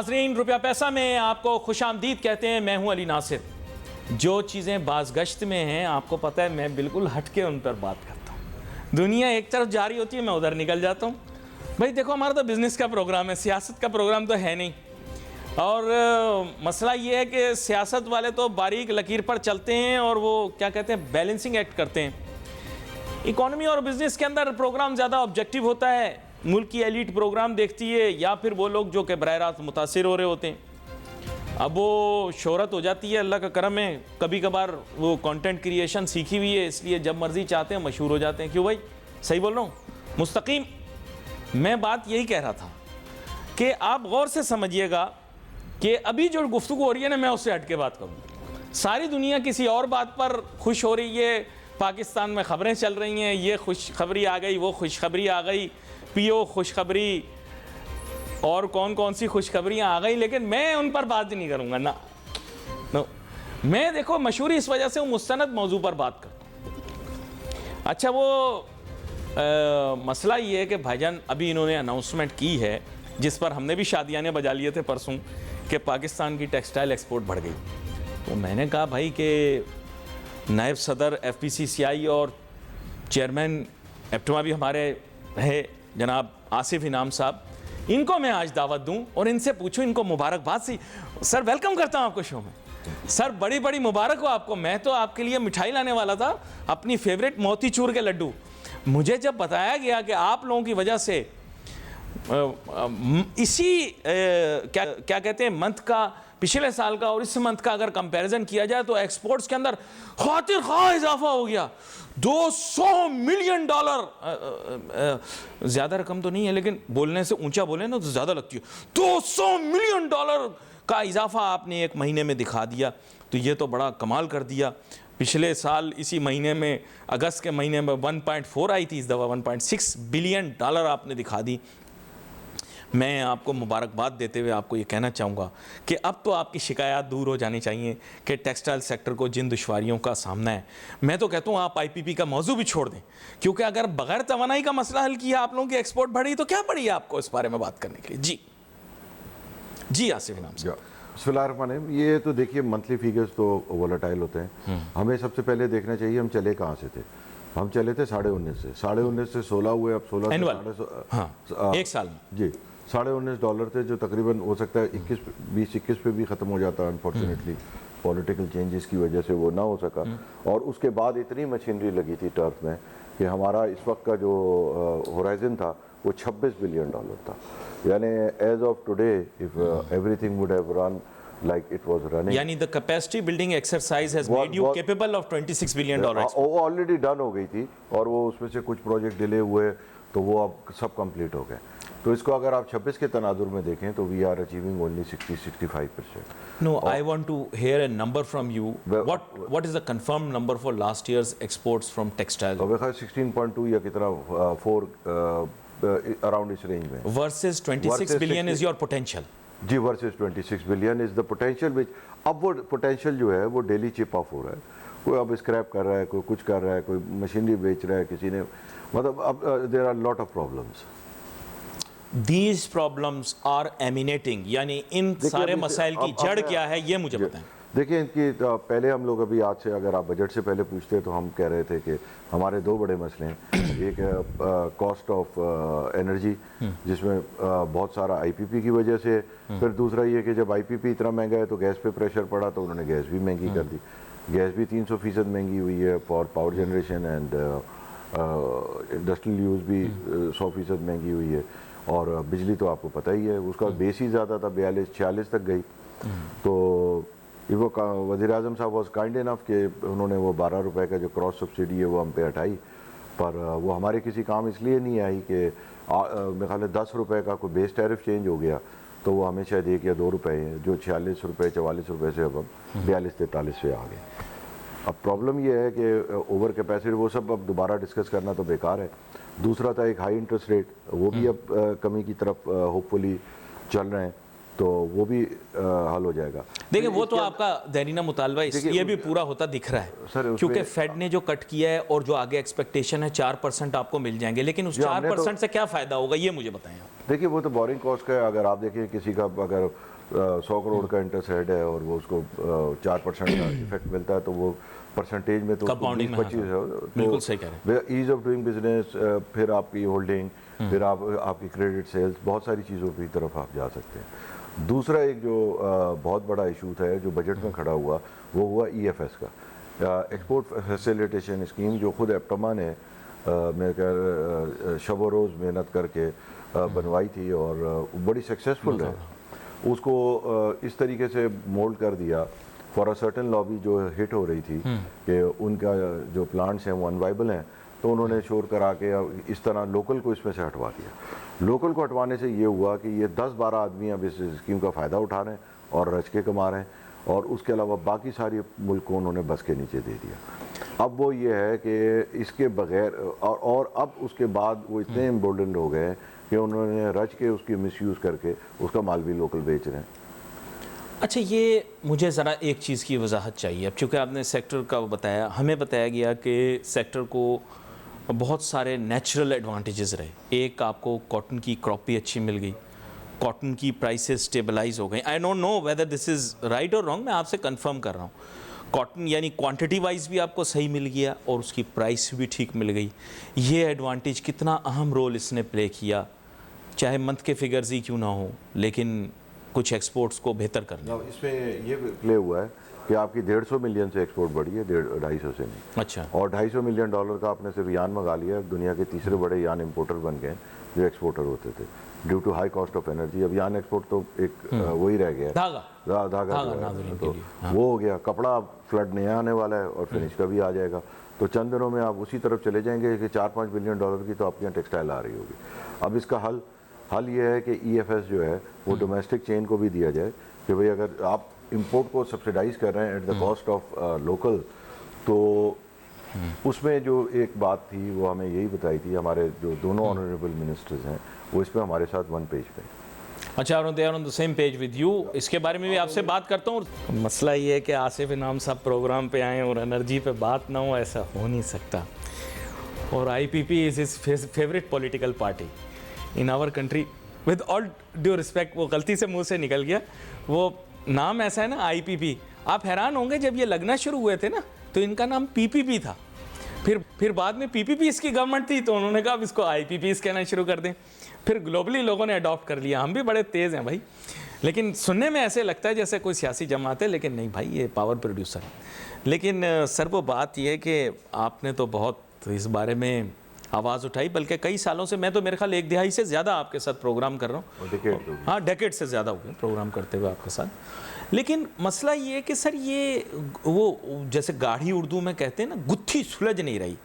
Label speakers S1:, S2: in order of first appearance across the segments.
S1: नाजरीन, रुपया पैसा में आपको खुशामदीद कहते हैं। मैं हूं अली नासिर। जो चीज़ें बाज़गश्त में हैं, आपको पता है, मैं बिल्कुल हट के उन पर बात करता हूं। दुनिया एक तरफ जारी होती है, मैं उधर निकल जाता हूं। भाई देखो, हमारा तो बिज़नेस का प्रोग्राम है, सियासत का प्रोग्राम तो है नहीं। और मसला ये है कि सियासत वाले तो बारीक लकीर पर चलते हैं और वो क्या कहते हैं, बैलेंसिंग एक्ट करते हैं। इकॉनमी और बिज़नेस के अंदर प्रोग्राम ज़्यादा ऑब्जेक्टिव होता है। मुल्क की एलीट प्रोग्राम देखती है या फिर वो लोग जो कि बरह रास्त मुतासिर हो रहे होते हैं। अब वो शोहरत हो जाती है, अल्लाह का करम है, कभी कभार वो कंटेंट क्रिएशन सीखी हुई है, इसलिए जब मर्जी चाहते हैं मशहूर हो जाते हैं। क्यों भाई, सही बोल रहा हूँ? मुस्तकीम मैं बात यही कह रहा था कि आप गौर से समझिएगा कि अभी जो गुफ्तगू हो रही है ना, मैं उससे हट के बात करूँ। सारी दुनिया किसी और बात पर खुश हो रही है। पाकिस्तान में ख़बरें चल रही हैं, ये खुशखबरी आ गई, वो खुशखबरी आ गई, पियो खुशखबरी, और कौन कौन सी खुशखबरियाँ आ गई, लेकिन मैं उन पर बात नहीं करूँगा ना। नो, मैं देखो मशहूरी इस वजह से वो मुस्तनद मौजू पर बात करता। अच्छा, वो मसला ये है कि भाईजान अभी इन्होंने अनाउंसमेंट की है, जिस पर हमने भी शादियाने बजा लिए थे परसों, कि पाकिस्तान की टेक्सटाइल एक्सपोर्ट बढ़ गई। तो मैंने कहा भाई कि नायब सदर FPCCI और चेयरमैन एप्टमा भी हमारे है जनाब आसिफ इनाम साहब, इनको मैं आज दावत दूं और इनसे पूछूं, इनको मुबारकबाद सी। सर, वेलकम करता हूं आपको शो में। सर, बड़ी बड़ी मुबारक हो आपको। मैं तो आपके लिए मिठाई लाने वाला था, अपनी फेवरेट मोतीचूर के लड्डू। मुझे जब बताया गया कि आप लोगों की वजह से इसी क्या कहते हैं मंथ का, पिछले साल का और इस मंथ का अगर कंपैरिजन किया जाए तो एक्सपोर्ट्स के अंदर खातिर खा इजाफा हो गया। $200 मिलियन। ज़्यादा रकम तो नहीं है, लेकिन बोलने से ऊंचा बोले ना तो ज़्यादा लगती है। $200 मिलियन का इजाफा आपने एक महीने में दिखा दिया, तो ये तो बड़ा कमाल कर दिया। पिछले साल इसी महीने में, अगस्त के महीने में 1.4 आई थी, इस दफ़ा $1.6 बिलियन आपने दिखा दी। मैं आपको मुबारकबाद देते हुए आपको ये कहना चाहूँगा कि अब तो आपकी शिकायत दूर हो जानी चाहिए कि टेक्सटाइल सेक्टर को जिन दुश्वारियों का सामना है। मैं तो कहता हूँ आप IPP का मौजू भी छोड़ दें, क्योंकि अगर बगैर तवानाई का मसला हल किया आप लोगों की एक्सपोर्ट बढ़ी तो क्या पड़ी आपको इस बारे में बात करने के लिए। जी आसिफ इनाम साहब।
S2: बिस्मिल्लाहिर्रहमानिर्रहीम। ये तो देखिए, मंथली फिगर्स तो वोलेटाइल होते हैं। हमें सबसे पहले देखना चाहिए हम चले कहाँ से थे। हम चले थे 19.5 से, 19.5 से 16 हुए, अब 16 से
S1: एक साल में
S2: जी $19.5 थे, जो तकरीबन हो सकता है 20-21 पे भी ख़त्म हो जाता। अनफॉर्चुनेटली पॉलिटिकल चेंजेस की वजह से वो ना हो सका। और उसके बाद इतनी मशीनरी लगी थी टर्फ में कि हमारा इस वक्त का जो होराइजन था वो $26 बिलियन था। यानी as of today if everything would have run like it was running,
S1: यानी the capacity building exercise has made you capable of $26 billion।
S2: वो ऑलरेडी डन हो गई थी और वो उसमें से कुछ प्रोजेक्ट डिले हुए तो वो अब सब कंप्लीट हो गए। तो इसको अगर आप 26 के तनाजुर में देखें तो we are achieving only 60-65%।
S1: No, I want to hear a number from you. What is the confirmed number for last year's exports from textiles?
S2: तो मेरे 16.2 या कितना 4 अराउंड इस रेंज में।
S1: Versus 26 billion is your potential.
S2: जी, versus 26 billion is the potential which. अब वो potential जो है वो डेली चिप ऑफ हो रहा है। कोई अब स्क्रैप कर रहा है, कोई कुछ कर रहा है, कोई मशीनरी बेच रहा है, किसी ने, मतलब अब there are lot of problems.
S1: These problems are emanating, यानी इन सारे मसाइल की जड़ क्या है ये मुझे बताएं।
S2: देखिए, इनकी पहले हम लोग अभी आज से अगर आप बजट से पहले पूछते तो हम कह रहे थे कि हमारे 2 बड़े मसले हैं। एक कॉस्ट ऑफ एनर्जी, जिसमें बहुत सारा IPP की वजह से। फिर दूसरा ये कि जब IPP इतना महंगा है तो गैस पे प्रेशर पड़ा तो उन्होंने गैस भी महंगी कर दी। गैस भी 300% महंगी हुई है for power generation and industrial use भी 100% महंगी हुई है। और बिजली तो आपको पता ही है, उसका बेस ही ज़्यादा था, 42-46 तक गई। तो वो वज़ीर-ए-आज़म साहब वॉज काइंड इनफ कि उन्होंने वो ₹12 का जो क्रॉस सब्सिडी है वो हम पे हटाई, पर वो हमारे किसी काम इसलिए नहीं आई कि मेरे ख्याल है ₹10 का कोई बेस टैरिफ चेंज हो गया तो वो हमें शायद ₹1 या ₹2 हैं, जो ₹46-44 से अब 42-43 पे आ गए। अब प्रॉब्लम ये है कि ओवर कैपेसिटी, वो सब अब दोबारा डिस्कस करना तो बेकार है। दूसरा था एक हाई इंटरेस्ट रेट, वो भी अब कमी की तरफ होपफुली चल रहे हैं, तो वो भी हल हो जाएगा।
S1: देखिए, वो तो आपका देरीना मुतालबा इसलिए भी पूरा होता दिख रहा है क्योंकि फेड ने जो कट किया है और जो आगे एक्सपेक्टेशन है 4% आपको मिल जाएंगे, लेकिन उस 4% से क्या फ़ायदा होगा ये मुझे बताएं आप।
S2: देखिए, वो तो बोरिंग कॉस्ट का है। अगर आप देखिए किसी का अगर 100 करोड़ का इंटरेस्ट रेट है और वो उसको 4% का इफेक्ट मिलता है, तो वो परसेंटेज में तो
S1: Compounding में
S2: 25 है।
S1: बिल्कुल सही कह रहे हैं।
S2: ईज ऑफ डूइंग बिजनेस, फिर आपकी होल्डिंग, फिर आपकी क्रेडिट सेल्स, बहुत सारी चीज़ों की तरफ आप जा सकते हैं। दूसरा एक जो बहुत बड़ा इशू था जो बजट में खड़ा हुआ, वो हुआ EFS का, एक्सपोर्ट फैसिलिटेशन स्कीम, जो खुद एप्टमा ने मेरे ख्याल शब व रोज़ मेहनत करके बनवाई थी और बड़ी सक्सेसफुल है। उसको इस तरीके से मोल्ड कर दिया फॉर अ सर्टेन लॉबी जो हिट हो रही थी कि उनका जो प्लांट्स हैं वो अनवाइबल हैं, तो उन्होंने शोर करा के इस तरह लोकल को इसमें से हटवा दिया। लोकल को हटवाने से ये हुआ कि ये 10-12 आदमी अब इस स्कीम का फ़ायदा उठा रहे हैं और रच के कमा रहे हैं, और उसके अलावा बाकी सारी मुल्क को उन्होंने बस के नीचे दे दिया। अब वो ये है कि इसके बगैर और अब उसके बाद वो इतने इम्बोल्डेंड हो गए कि उन्होंने रच के उसकी मिसयूज़ करके उसका माल भी लोकल बेच रहे हैं।
S1: अच्छा, ये मुझे ज़रा एक चीज़ की वजाहत चाहिए। अब चूँकि आपने सेक्टर का बताया, हमें बताया गया कि सेक्टर को बहुत सारे नेचुरल एडवांटेजेस रहे। एक, आपको कॉटन की क्रॉप भी अच्छी मिल गई, कॉटन की प्राइसेस स्टेबलाइज हो गई। I don't know whether this is right और रॉन्ग, मैं आपसे कंफर्म कर रहा हूँ। कॉटन यानी क्वांटिटी वाइज भी आपको सही मिल गया और उसकी प्राइस भी ठीक मिल गई। ये एडवांटेज कितना अहम रोल इसने प्ले किया, चाहे मंथ के फिगर्स ही क्यों ना हो, लेकिन कुछ एक्सपोर्ट्स को बेहतर करना।
S2: इसमें ये प्ले हुआ है कि आपकी 150 मिलियन से एक्सपोर्ट बढ़ी है, 250 से नहीं।
S1: अच्छा।
S2: और $250 मिलियन का आपने सिर्फ यान मंगा लिया, दुनिया के तीसरे बड़े यान इंपोर्टर बन गए जो एक्सपोर्टर होते थे due to high cost of energy. अब यान एक्सपोर्ट तो एक वही रह गया, धागा तो वो हो गया। कपड़ा फ्लड नया आने वाला है और फिनिश का भी आ जाएगा, तो चंद दिनों में आप उसी तरफ चले जाएंगे कि $4-5 बिलियन की तो आपके यहाँ टेक्सटाइल आ रही होगी। अब इसका हल ये है कि EFS जो है वो डोमेस्टिक चेन को भी दिया जाए कि भाई अगर आप इंपोर्ट को सब्सिडाइज कर रहे हैं at the cost of local, तो उसमें जो एक बात थी वो हमें यही बताई थी, हमारे जो दोनों ऑनरेबल मिनिस्टर्स हैं वो इस पर हमारे साथ वन पेज पे।
S1: अच्छा, they are on the same page with you. इसके बारे में भी आपसे बात करता हूँ। मसला ये है कि आसिफ इनाम साहब प्रोग्राम पे आए और एनर्जी पे बात ना हो, ऐसा हो नहीं सकता। और IPP is his favourite political party in our country. With all due respect, वो गलती से मुंह से निकल गया, वो नाम ऐसा है ना IPP। आप हैरान होंगे, जब ये लगना शुरू हुए थे ना तो इनका नाम PPP था, फिर बाद में PPP इसकी गवर्नमेंट थी तो उन्होंने कहा अब इसको IPP कहना शुरू कर दें, फिर ग्लोबली लोगों ने अडॉप्ट कर लिया। हम भी बड़े तेज़ हैं भाई, लेकिन सुनने में ऐसे लगता है जैसे कोई सियासी जमात है, लेकिन नहीं भाई, ये पावर प्रोड्यूसर है। लेकिन सर वो बात ये है कि आपने तो बहुत इस बारे में आवाज़ उठाई, बल्कि कई सालों से, मैं तो मेरे ख्याल 1 दिहाई से ज़्यादा आपके साथ प्रोग्राम कर रहा हूँ। हाँ, डेकेड से ज़्यादा हो गए प्रोग्राम करते हुए आपके साथ। लेकिन मसला ये है कि सर ये वो जैसे गाढ़ी उर्दू में कहते हैं ना, गुत्थी सुलझ नहीं रही।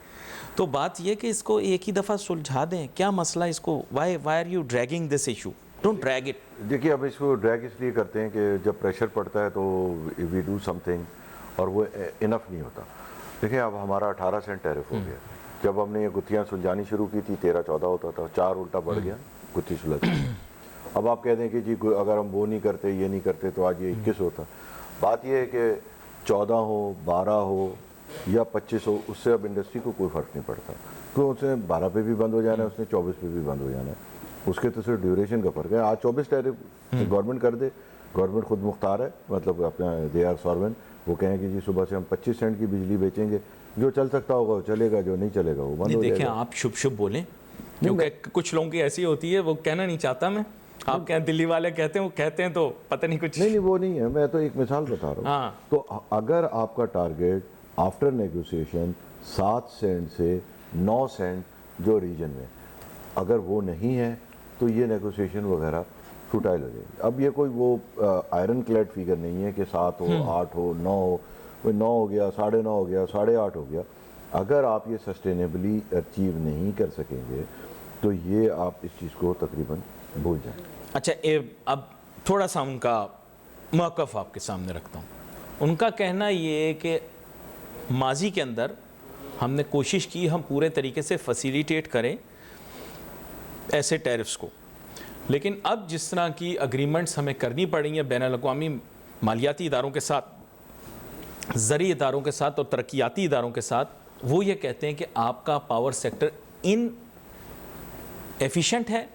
S1: तो बात ये कि इसको एक ही दफ़ा सुलझा दें, क्या मसला इसको, why are you dragging this issue, don't drag it.
S2: देखिए, अब इसको ड्रैग इसलिए करते हैं कि जब प्रेशर पड़ता है तो वी डू समथिंग और वो इनफ नहीं होता। देखिए, अब हमारा 18 सेंट टैरिफ हो गया। जब हमने ये गुत्थियाँ सुलझानी शुरू की थी 13-14 होता था, 4 उल्टा बढ़ गया, गुत्थी सुलझ। अब आप कह दें कि जी अगर हम वो नहीं करते, ये नहीं करते, तो आज ये 21 होता। बात ये है कि 14 हो, 12 हो या 25 हो, उससे अब इंडस्ट्री को कोई फ़र्क नहीं पड़ता, तो उसने 12 पे भी बंद हो जाना है, उसने 24 पे भी बंद हो जाना है, उसके तो सिर्फ ड्यूरेशन का फ़र्क है। आज 24 टैरिफ गवर्नमेंट कर दे, गवर्नमेंट खुद मुख्तार है, मतलब अपना दे आर सॉवरेन। वो कहें कि जी सुबह से हम 25 सेंट की बिजली बेचेंगे, जो चल सकता होगा वो चलेगा, जो नहीं चलेगा वो बंद हो जाएगा।
S1: देखिए, आप शुभ शुभ बोलें, क्योंकि कुछ लोगों की ऐसी होती है, वो कहना नहीं चाहता मैं, आप क्या दिल्ली वाले कहते हैं, वो कहते हैं तो पता नहीं कुछ
S2: नहीं, वो नहीं है, मैं तो एक मिसाल बता रहा हूँ।
S1: हाँ।
S2: तो अगर आपका टारगेट आफ्टर नेगोशिएशन 7 सेंट से 9 सेंट जो रीजन में, अगर वो नहीं है तो ये नेगोशिएशन वगैरह फुटाइल हो जाएगी। अब ये कोई वो आयरन क्लैड फिगर नहीं है कि 7 हो, 8 हो, 9 हो, 9 हो गया, 9.5 हो गया, 8.5 हो गया। अगर आप ये सस्टेनेबली अचीव नहीं कर सकेंगे तो ये आप इस चीज़ को तकरीबन भूल जाएं।
S1: अच्छा, अब थोड़ा सा उनका मौक़िफ़ आपके सामने रखता हूँ। उनका कहना ये है कि माजी के अंदर हमने कोशिश की हम पूरे तरीके से फैसिलिटेट करें ऐसे टैरिफ्स को, लेकिन अब जिस तरह की अग्रीमेंट्स हमें करनी पड़ी हैं बैनुल-अक़वामी मालियाती इदारों के साथ, ज़री इदारों के साथ और तरक्याती इदारों के साथ, वो ये कहते हैं कि आपका पावर सेक्टर इन एफिशिएंट है,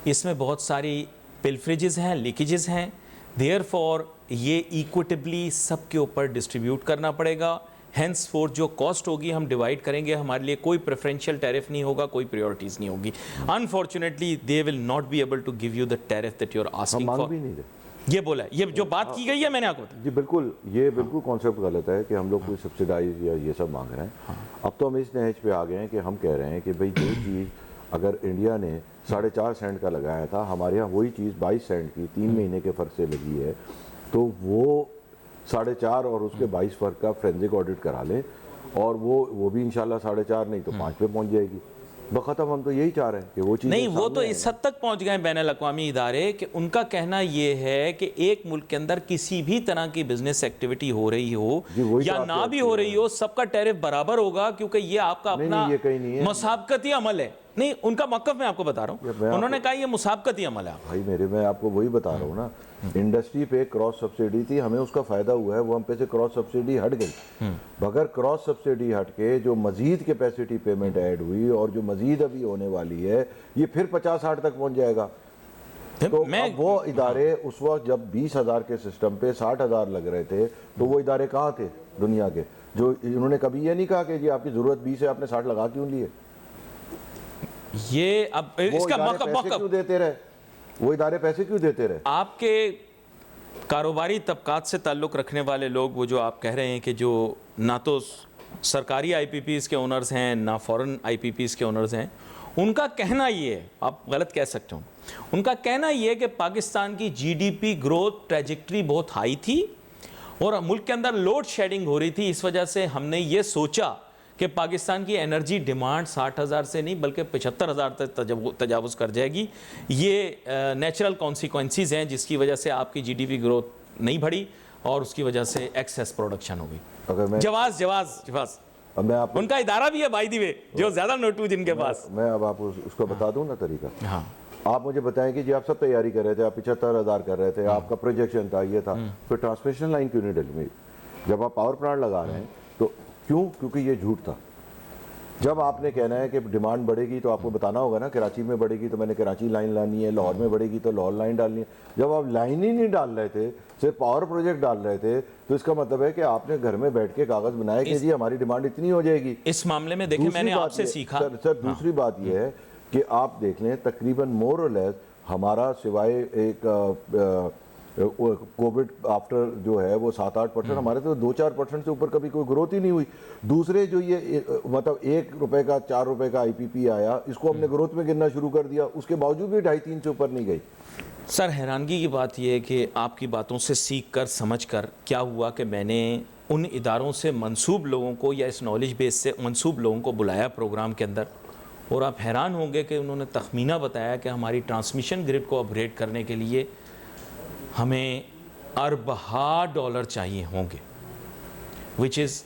S1: इसमें बहुत सारी पिलफ्रेजेस हैं, लीकेजेस हैं, देयरफॉर ये इक्विटेबली सबके ऊपर डिस्ट्रीब्यूट करना पड़ेगा। हैंस फोर्थ जो कॉस्ट होगी हम डिवाइड करेंगे, हमारे लिए कोई प्रेफरेंशियल टैरिफ नहीं होगा, कोई प्रायोरिटीज नहीं होगी। Unfortunately they will not be able to give you the tariff that you are
S2: हम
S1: आस्किंग
S2: मांग
S1: फॉर।
S2: भी नहीं रहे।
S1: ये बोला है, ये जो बात की गई है मैंने आपको बताया।
S2: जी बिल्कुल, ये बिल्कुल कॉन्सेप्ट गलत है कि हम लोग कोई सब्सिडाइज या ये सब मांग रहे हैं। अब तो हम इस नहज पे आ गए हैं कि हम कह रहे हैं कि भाई जो चीज़ अगर इंडिया ने 4.5 सेंट का लगाया था, हमारे यहाँ वही चीज़ 22 सेंट की 3 महीने के फ़र्क से लगी है, तो वो 4.5 और उसके 22 फ़र्क का फोरेंसिक ऑडिट करा लें, और वो भी इंशाल्लाह 4.5 नहीं तो 5 पे पहुंच जाएगी। बखत्म हम तो यही चाह रहे हैं कि वो चीज़
S1: नहीं, वो तो इस हद तक पहुंच गए बैन अल-अक़वामी इदारे कि उनका कहना ये है कि एक मुल्क के अंदर किसी भी तरह की बिजनेस एक्टिविटी हो रही हो या ना भी हो रही हो, सबका टैरिफ बराबर होगा, क्योंकि ये आपका अपना
S2: ये कहीं नहीं है।
S1: मुसाबकती अमल है। नहीं, उनका मौक़िफ़ मैं आपको बता रहा हूँ, उन्होंने कहा ये मुसाबकती अमल है।
S2: भाई मैं आपको वही बता रहा हूँ ना, इंडस्ट्री पे क्रॉस सब्सिडी थी, हमें उसका फायदा हुआ है, वो हम पे से क्रॉस सब्सिडी हट गई। मगर क्रॉस सब्सिडी हट के जो मजीद कैपेसिटी पेमेंट ऐड हुई और जो मजीद अभी होने वाली है, ये फिर 50-60 तक पहुंच जाएगा। तो अब वो इदारे उस वक्त जब 20,000 के सिस्टम पे 60,000 लग रहे थे, तो वो इदारे कहाँ थे दुनिया के, जो इन्होंने कभी ये नहीं कहा कि जी आपकी जरूरत 20 है, आपने 60 लगा क्यों लिए?
S1: ये अब इसका
S2: पैसे क्यों देते रहे, वो इदारे पैसे क्यों देते रहे?
S1: आपके कारोबारी तबकात से ताल्लुक़ रखने वाले लोग, वो जो आप कह रहे हैं कि जो ना तो सरकारी आईपीपीज़ के ओनर्स हैं ना फॉरेन आईपीपीज़ के ओनर्स हैं, उनका कहना ये है, आप गलत कह सकते हो, उनका कहना ये है कि पाकिस्तान की जीडीपी ग्रोथ ट्रैजेक्टरी बहुत हाई थी और मुल्क के अंदर लोड शेडिंग हो रही थी। इस वजह से हमने ये सोचा कि पाकिस्तान की एनर्जी डिमांड 60,000 से नहीं बल्कि 75,000 तक तजावुज़ कर जाएगी। ये नेचुरल कॉन्सिक्वेंसीज हैं जिसकी वजह से आपकी जीडीपी ग्रोथ नहीं बढ़ी और उसकी वजह से एक्सेस प्रोडक्शन हो गई।
S2: अगर मैं
S1: जवाज़
S2: अब मैं आपको
S1: उनका इदारा भी है बाय द वे, जो ज़्यादा नोटू जिनके पास।
S2: मैं अब आपको उसको बता दूं ना तरीका।
S1: हाँ,
S2: आप मुझे बताएं कि जी आप सब तैयारी कर रहे थे, आप 75,000 कर रहे थे, आपका प्रोजेक्शन था, ये था, फिर ट्रांसमिशन लाइन क्यों नहीं डली? जब आप पावर प्लांट लगा रहे हैं तो क्यों? क्योंकि ये झूठ था। जब आपने कहना है कि डिमांड बढ़ेगी तो आपको बताना होगा ना, कराची में बढ़ेगी तो मैंने कराची लाइन लानी है, लाहौर में बढ़ेगी तो लाहौर लाइन डालनी है। जब आप लाइन ही नहीं डाल रहे थे, सिर्फ पावर प्रोजेक्ट डाल रहे थे, तो इसका मतलब है कि आपने घर में बैठ के कागज बनाया कि जी हमारी डिमांड इतनी हो जाएगी।
S1: इस मामले में देखिए मैंने आपसे सीखा
S2: सर दूसरी बात यह है कि आप देख लें तकरीबन मोर और लेस हमारा सिवाय एक कोविड आफ्टर जो है वो 7-8%, हमारे तो 2-4% से ऊपर कभी कोई ग्रोथ ही नहीं हुई। दूसरे जो ये मतलब ₹1 का 4 रुपए का आईपीपी आया, इसको हमने ग्रोथ में गिनना शुरू कर दिया, उसके बावजूद भी 2.5-3 से ऊपर नहीं गई।
S1: सर हैरानगी की बात यह है कि आपकी बातों से सीख कर समझ कर क्या हुआ कि मैंने उन इदारों से मंसूब लोगों को या इस नॉलेज बेस से मंसूब लोगों को बुलाया प्रोग्राम के अंदर, और आप हैरान होंगे कि उन्होंने तखमीना बताया कि हमारी ट्रांसमिशन ग्रिड को अपग्रेड करने के लिए हमें अरबहा डॉलर चाहिए होंगे, which is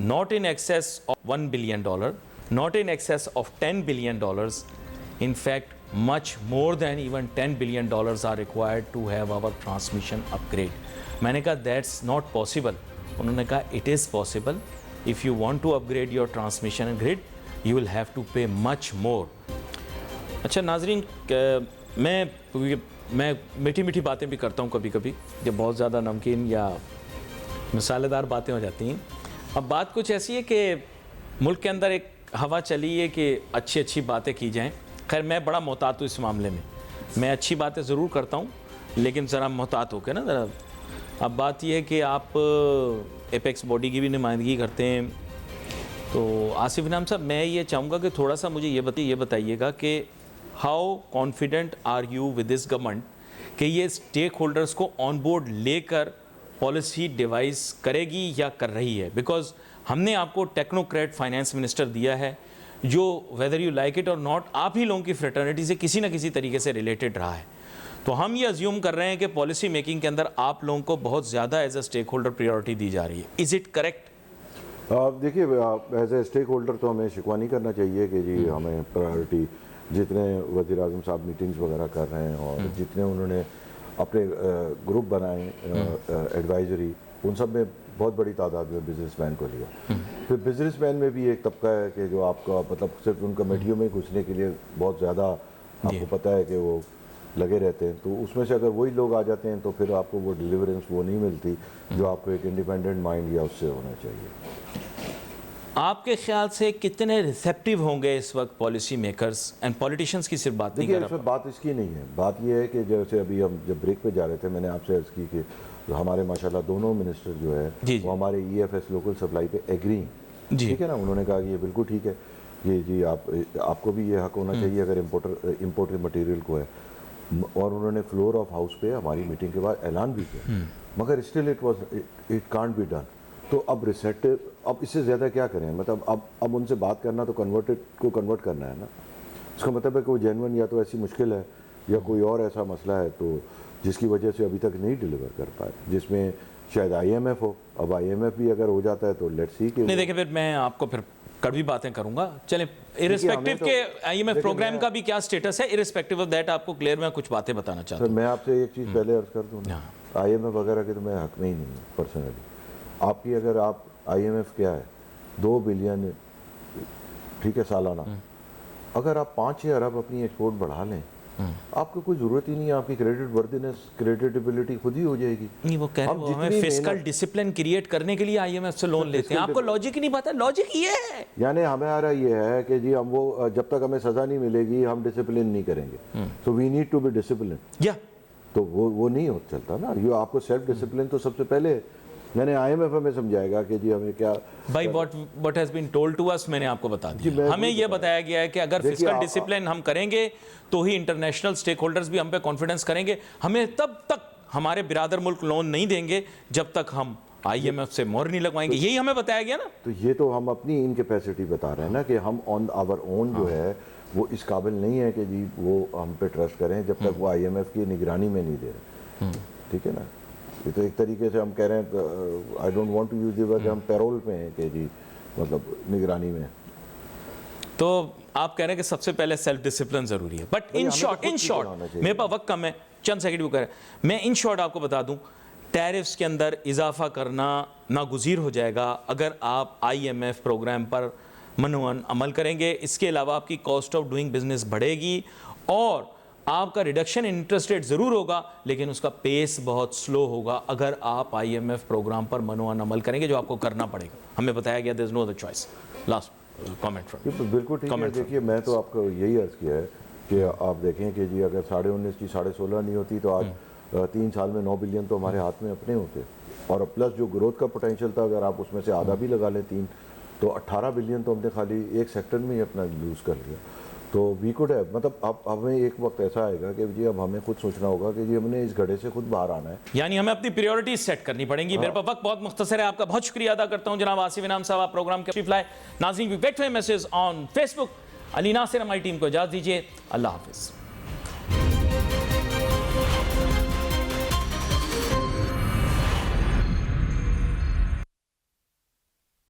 S1: not in excess of $1 billion, not in excess of $10 billion, in fact much more than even $10 billion are required to have our transmission upgrade. मैंने कहा that's not possible. उन्होंने कहा it is possible. If you want to upgrade your transmission grid, you will have to pay much more. अच्छा नाजरीन, मैं मीठी मीठी बातें भी करता हूँ कभी कभी, जब बहुत ज़्यादा नमकीन या मिसालेदार बातें हो जाती हैं। अब बात कुछ ऐसी है कि मुल्क के अंदर एक हवा चली है कि अच्छी अच्छी बातें की जाएँ। खैर मैं बड़ा मोहतात हूँ इस मामले में, मैं अच्छी बातें ज़रूर करता हूँ लेकिन ज़रा मोहतात हो के ना ज़रा। अब बात यह है कि आप एपेक्स बॉडी की भी नुमाइंदगी करते हैं, तो आसिफ इनाम साहब मैं ये चाहूँगा कि थोड़ा सा मुझे ये बताइएगा कि how confident are you with this government कि ये स्टेक होल्डर्स को ऑन बोर्ड लेकर पॉलिसी डिवाइस करेगी या कर रही है? बिकॉज हमने आपको टेक्नोक्रेट फाइनेंस मिनिस्टर दिया है जो वेदर यू लाइक इट और नॉट आप ही लोगों की फ्रेटर्निटी से किसी न किसी तरीके से रिलेटेड रहा है। तो हम ये अज्यूम कर रहे हैं कि पॉलिसी मेकिंग के अंदर आप लोगों को बहुत ज़्यादा as a stakeholder priority दी जा रही है। Is it correct?
S2: देखिए एज ए स्टेक होल्डर तो हमें शिकवा नहीं करना चाहिए कि जी हमें प्रायोरिटी, जितने वज़ीर आज़म साहब मीटिंग्स वगैरह कर रहे हैं और जितने उन्होंने अपने ग्रुप बनाए एडवाइजरी, उन सब में बहुत बड़ी तादाद में बिजनेसमैन को लिया। फिर बिजनेसमैन में भी एक तबका है कि जो आपका मतलब सिर्फ उन कमेटियों में घुसने के लिए बहुत ज़्यादा आपको पता है कि वो लगे रहते हैं, तो उसमें से अगर वही लोग आ जाते हैं तो फिर आपको वो डिलीवरेंस वो नहीं मिलती जो आपको एक इंडिपेंडेंट माइंड या उससे होना चाहिए।
S1: आपके ख्याल से कितने रिसेप्टिव होंगे इस वक्त पॉलिसी मेकर्स एंड पॉलिटिशियंस की सिर्फ बात नहीं
S2: देखिए
S1: कर
S2: इसमें बात इसकी नहीं है, बात ये है कि जैसे अभी हम जब ब्रेक पे जा रहे थे मैंने आपसे अर्ज़ की कि हमारे माशाल्लाह दोनों मिनिस्टर जो है
S1: जी।
S2: वो हमारे EFS लोकल सप्लाई पे एग्री हैं,
S1: जी।
S2: ठीक है ना। उन्होंने कहा कि ये बिल्कुल ठीक है, ये जी आपको भी ये हक होना चाहिए अगर इम्पोर्टेड मटेरियल को है। और उन्होंने फ्लोर ऑफ हाउस पे हमारी मीटिंग के बाद ऐलान भी किया, मगर still it can't be done. तो अब रिसेप्टिव, अब इससे ज़्यादा क्या करें, मतलब अब उनसे बात करना तो कन्वर्ट करना है ना। इसका मतलब है कि वो जेन्युइन या तो ऐसी मुश्किल है या कोई और ऐसा मसला है तो जिसकी वजह से अभी तक नहीं डिलीवर कर पाए, जिसमें शायद IMF हो। अब IMF भी अगर हो जाता है तो लेट्स सी कि
S1: नहीं। देखिए फिर मैं आपको फिर कड़वी बातें करूंगा। चलें, इरिस्पेक्टिव
S2: तो-
S1: के IMF
S2: देखिए,
S1: प्रोग्राम का भी क्या स्टेटस है, इरिस्पेक्टिव ऑफ दैट आपको क्लियर मैं कुछ बातें बताना चाहता
S2: सर
S1: हूँ।
S2: मैं आपसे एक चीज़ पहले अर्ज कर दूँ ना, IMF वगैरह के तो मैं हक में ही नहीं हूँ पर्सनली। आपकी अगर आप IMF क्या है 2 बिलियन, ठीक है, सालाना, अगर आप 5-6 अरब अपनी एक्सपोर्ट बढ़ा लें आपको कोई ज़रूरत ही नहीं है, आपकी क्रेडिट वर्दीनेस क्रेडिटेबिलिटी खुद ही हो जाएगी।
S1: नहीं, वो कह रहे हैं हमें फिस्कल डिसिप्लिन क्रिएट करने के लिए IMF से लोन लेते हैं। आपको लॉजिक ही नहीं पता, लॉजिक ये है।
S2: यानी हमारा ये है कि जी हम वो जब तक हमें सज़ा नहीं मिलेगी हम डिसिप्लिन नहीं करेंगे, so we need to be discipline.
S1: या
S2: तो वो नहीं हो चलता ना, ये आपको सेल्फ डिसिप्लिन तो सबसे पहले मैंने IMF हमें समझाएगा कि जी हमें क्या
S1: भाई what has been told to us मैंने आपको बता
S2: जी,
S1: दिया।
S2: मैं
S1: हमें
S2: वही
S1: ये
S2: बता
S1: बताया गया है कि अगर
S2: देखिए,
S1: फिस्कल
S2: आप-
S1: डिसिप्लिन हम करेंगे तो ही इंटरनेशनल स्टेक होल्डर्स भी हम पे कॉन्फिडेंस करेंगे। हमें तब तक हमारे बिरादर मुल्क लोन नहीं देंगे जब तक हम IMF से मोहर नहीं लगवाएंगे। यही हमें बताया गया ना।
S2: तो ये तो हम अपनी इनकेपेसिटी बता रहे हैं ना कि हम ऑन आवर ओन जो है वो इस काबिल नहीं है कि जी वो हम पे ट्रस्ट करें जब तक वो IMF की निगरानी में नहीं दे रहे, ठीक है ना। ये तो एक तरीके से हम कह रहे हैं, I don't want to use the word, हम पैरोल पे हैं कि जी मतलब निगरानी में।
S1: तो आप कह रहे हैं कि सबसे पहले सेल्फ डिसिप्लिन जरूरी है। बट इन
S2: हमें तो
S1: शॉर्ट
S2: खुद ही बनाना चाहिए।
S1: मेरे पास वक्त कम है, चंद सेकंड वो कह रहे हैं, मैं इन शॉर्ट आपको बता दूं, टैरिफ्स के अंदर इजाफा करना नागुज़ीर हो जाएगा अगर आप IMF प्रोग्राम पर मनोवन अमल करेंगे। इसके अलावा आपकी कॉस्ट ऑफ डूइंग बिजनेस बढ़ेगी और आपका रिडक्शन इन इंटरेस्ट रेट ज़रूर होगा, लेकिन उसका पेस बहुत स्लो होगा अगर आप IMF प्रोग्राम पर मनोवन अमल करेंगे, जो आपको करना पड़ेगा। हमें बताया गया there is no other choice. Last comment from
S2: ये तो बिल्कुल ठीक है। देखिए मैं तो आपको यही अर्ज़ किया है कि आप देखें कि जी अगर 19.5 की 16.5 नहीं होती तो आज 3 साल में 9 बिलियन तो हमारे हाथ में अपने होते, और प्लस जो ग्रोथ का पोटेंशियल था अगर आप उसमें से आधा भी लगा लें 3, तो 18 बिलियन तो हमने खाली एक सेक्टर में ही अपना लूज़ कर लिया। तो वी कुड है, मतलब अब हमें एक वक्त ऐसा आएगा कि जी अब हमें खुद सोचना होगा कि जी हमने इस घड़े से खुद बाहर आना है,
S1: यानी हमें अपनी प्रायोरिटीज सेट करनी पड़ेंगी। मेरे पास वक्त बहुत मुख्तसर है। आपका बहुत शुक्रिया अदा करता हूं जनाब आसिफ इनाम साहब, आप प्रोग्राम के चीफ लाए। नाज़रीन, we wait for message on Facebook. Ali Nasir हमारी टीम को इजाज़त दीजिए। अल्लाह हाफिज़।